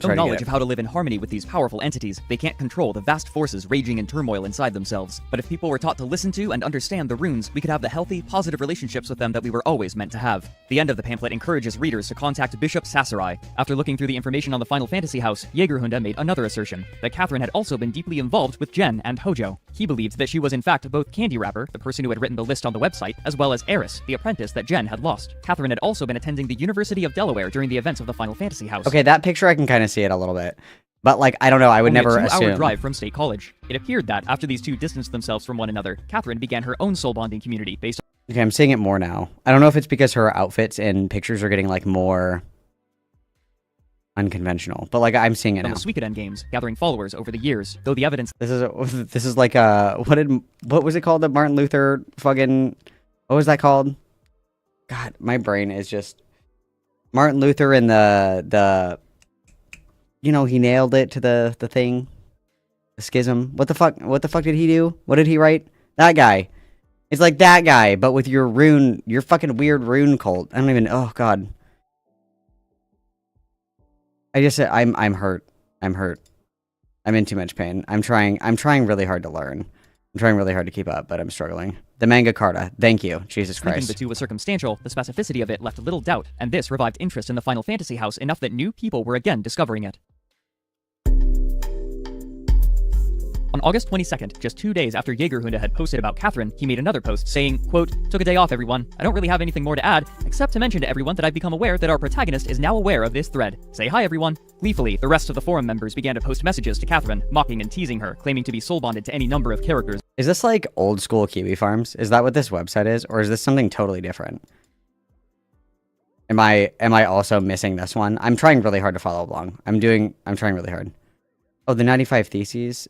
No knowledge of how to live in harmony with these powerful entities, they can't control the vast forces raging in turmoil inside themselves. But if people were taught to listen to and understand the runes, we could have the healthy, positive relationships with them that we were always meant to have. The end of the pamphlet encourages readers to contact Bishop Sasarai. After looking through the information on the Final Fantasy house, Jägerhunde made another assertion, that Catherine had also been deeply involved with Jen and Hojo. He believed that she was in fact both Candy Wrapper, the person who had written the list on the website, as well as Eris, the apprentice that Jen had lost. Catherine had also been attending the University of Delaware during the events of the Final Fantasy house. Okay, that picture I can kind of see it a little bit. But, like, I don't know, I would never assume. A 2-hour drive from State College. It appeared that, after these two distanced themselves from one another, Catherine began her own soul bonding community based on... Okay, I'm seeing it more now. I don't know if it's because her outfits and pictures are getting, like, more unconventional. But, like, I'm seeing it now. the Suikoden games, gathering followers over the years, though the evidence... This is like a... What was it called? The Martin Luther fucking... What was that called? God, my brain is just... Martin Luther and the... You know, he nailed it to the thing. The schism. What the fuck did he do? What did he write? That guy. It's like that guy, but with your rune, your fucking weird rune cult. I don't even, oh god. I just said, I'm hurt. I'm hurt. I'm in too much pain. I'm trying really hard to learn. I'm trying really hard to keep up, but I'm struggling. The manga carta. Thank you. Jesus Christ. Even the two was circumstantial, the specificity of it left little doubt, and this revived interest in the Final Fantasy house enough that new people were again discovering it. On August 22nd, just 2 days after Jägerhunde had posted about Catherine, he made another post saying, quote, "Took a day off, everyone. I don't really have anything more to add, except to mention to everyone that I've become aware that our protagonist is now aware of this thread. Say hi, everyone." Gleefully, the rest of the forum members began to post messages to Catherine, mocking and teasing her, claiming to be soul bonded to any number of characters. Is this like old school Kiwi Farms? Is that what this website is? Or is this something totally different? Am I also missing this one? I'm trying really hard to follow along. I'm trying really hard. Oh, the 95 theses.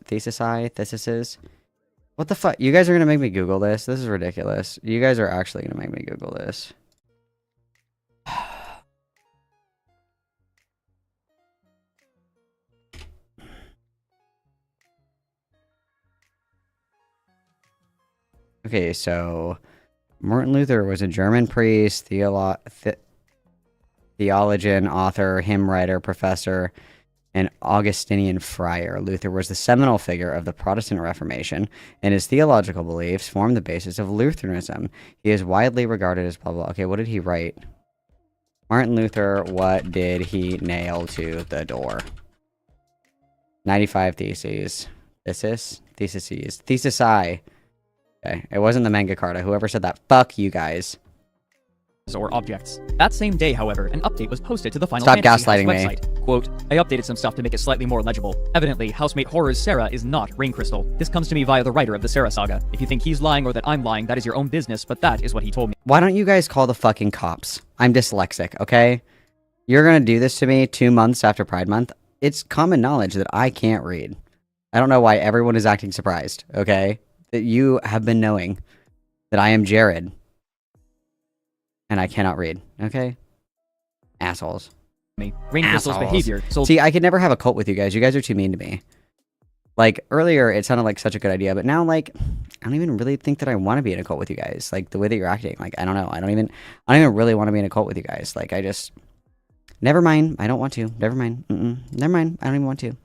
What the fuck? You guys are gonna make me Google this? This is ridiculous. You guys are actually gonna make me Google this. Okay, so Martin Luther was a German priest, theologian, author, hymn writer, professor, and Augustinian friar. Luther was the seminal figure of the Protestant Reformation, and his theological beliefs formed the basis of Lutheranism. He is widely regarded as blah, blah. Okay, what did he write? Martin Luther, what did he nail to the door? 95 theses. Thesesi. Okay, it wasn't the manga carta. Whoever said that, fuck you guys. Or objects. That same day, however, an update was posted to the Final Stop Fantasy gaslighting House me. website. Quote, "I updated some stuff to make it slightly more legible. Evidently, housemate Horror's Sarah is not Rain Crystal. This comes to me via the writer of the Sarah Saga. If you think he's lying or that I'm lying, that is your own business, but that is what he told me." Why don't you guys call the fucking cops? I'm dyslexic, okay? You're gonna do this to me 2 months after Pride Month? It's common knowledge that I can't read. I don't know why everyone is acting surprised, okay? That you have been knowing that I am Jared. And I cannot read, okay? Assholes. Rain Crystal's behavior. See, I could never have a cult with you guys. You guys are too mean to me. Like, earlier, it sounded like such a good idea, but now, like, I don't even really think that I want to be in a cult with you guys. Like, the way that you're acting, like, I don't know. I don't even really want to be in a cult with you guys. Like, I just... Never mind. I don't want to. Never mind. Never mind. I don't even want to.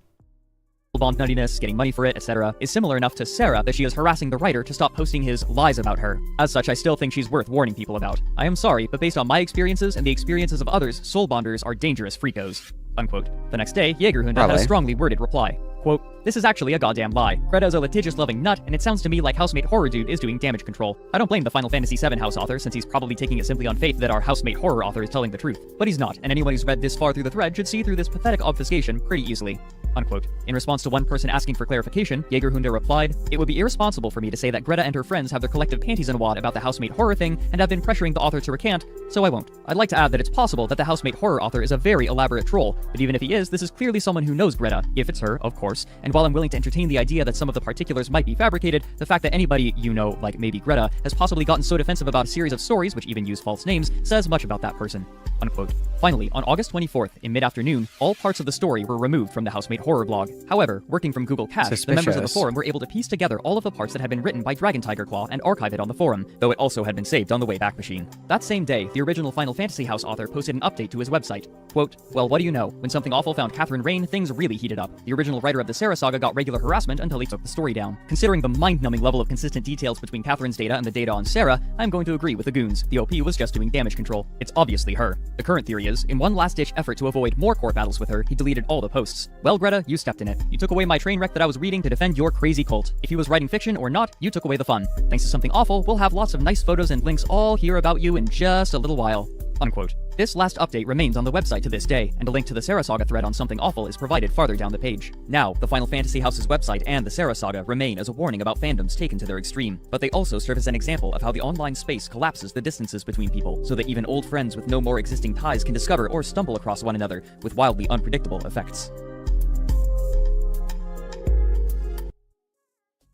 Bond nuttiness, getting money for it, etc., is similar enough to Sarah that she is harassing the writer to stop posting his lies about her. As such, I still think she's worth warning people about. I am sorry, but based on my experiences and the experiences of others, soul bonders are dangerous freakos. Unquote. The next day, Jägerhunde had a Probably. strongly worded reply. Quote, "This is actually a goddamn lie. Greta is a litigious-loving nut, and it sounds to me like housemate horror dude is doing damage control. I don't blame the Final Fantasy VII house author, since he's probably taking it simply on faith that our housemate horror author is telling the truth. But he's not, and anyone who's read this far through the thread should see through this pathetic obfuscation pretty easily." Unquote. In response to one person asking for clarification, Jägerhunde replied, "It would be irresponsible for me to say that Greta and her friends have their collective panties in a wad about the housemate horror thing and have been pressuring the author to recant, so I won't. I'd like to add that it's possible that the housemate horror author is a very elaborate troll, but even if he is, this is clearly someone who knows Greta, if it's her, of course, and while I'm willing to entertain the idea that some of the particulars might be fabricated, the fact that anybody, you know, like maybe Greta, has possibly gotten so defensive about a series of stories, which even use false names, says much about that person." Unquote. Finally, on August 24th, in mid-afternoon, all parts of the story were removed from the housemate horror blog. However, working from Google Cache, the members of the Suspicious. forum were able to piece together all of the parts that had been written by Dragon Tiger Claw and archive it on the forum, though it also had been saved on the Wayback Machine. That same day, the original Final Fantasy House author posted an update to his website. Quote, "Well, what do you know? When something awful found Catherine Rain, things really heated up. The original writer of the Sarah Saga got regular harassment until he took the story down. Considering the mind-numbing level of consistent details between Catherine's data and the data on Sarah, I'm going to agree with the goons. The OP was just doing damage control. It's obviously her." The current theory is, in one last-ditch effort to avoid more court battles with her, he deleted all the posts. Well, Greta, you stepped in it. You took away my train wreck that I was reading to defend your crazy cult. If he was writing fiction or not, you took away the fun. Thanks to something awful, we'll have lots of nice photos and links all here about you in just a little while. Unquote. This last update remains on the website to this day, and a link to the Sarah Saga thread on Something Awful is provided farther down the page. Now, the Final Fantasy House's website and the Sarah Saga remain as a warning about fandoms taken to their extreme, but they also serve as an example of how the online space collapses the distances between people, so that even old friends with no more existing ties can discover or stumble across one another, with wildly unpredictable effects.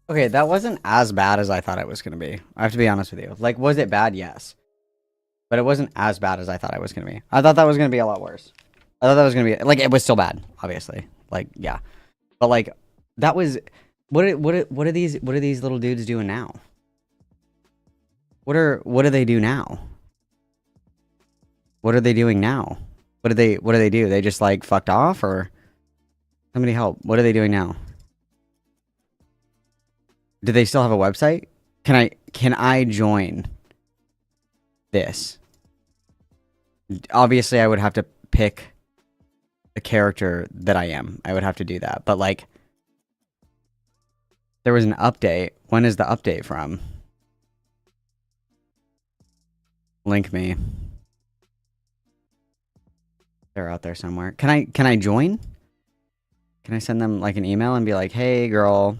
Okay, that wasn't as bad as I thought it was going to be. I have to be honest with you. Like, was it bad? Yes. But it wasn't as bad as I thought it was going to be. I thought that was going to be a lot worse. I thought that was going to be... Like, it was still bad, obviously. Like, yeah. But, like, that was... What are these little dudes doing now? What do they do now? What are they doing now? What do they do? They just, like, fucked off, or... Somebody help. What are they doing now? Do they still have a website? Can I join this? Obviously, I would have to pick the character that I am. I would have to do that. But, like, there was an update. When is the update from? Link me. They're out there somewhere. Can I join? Can I send them, like, an email and be like, "Hey, girl,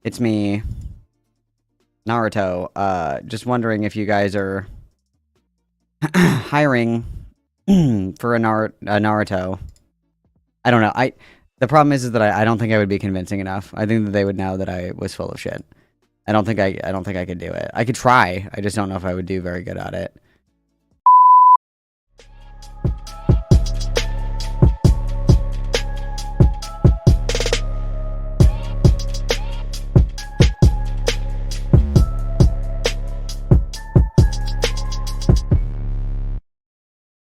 it's me, Naruto. Just wondering if you guys are hiring for a Naruto." I don't know. The problem is that I don't think I would be convincing enough. I think that they would know that I was full of shit. I don't think I could do it. I could try. I just don't know if I would do very good at it.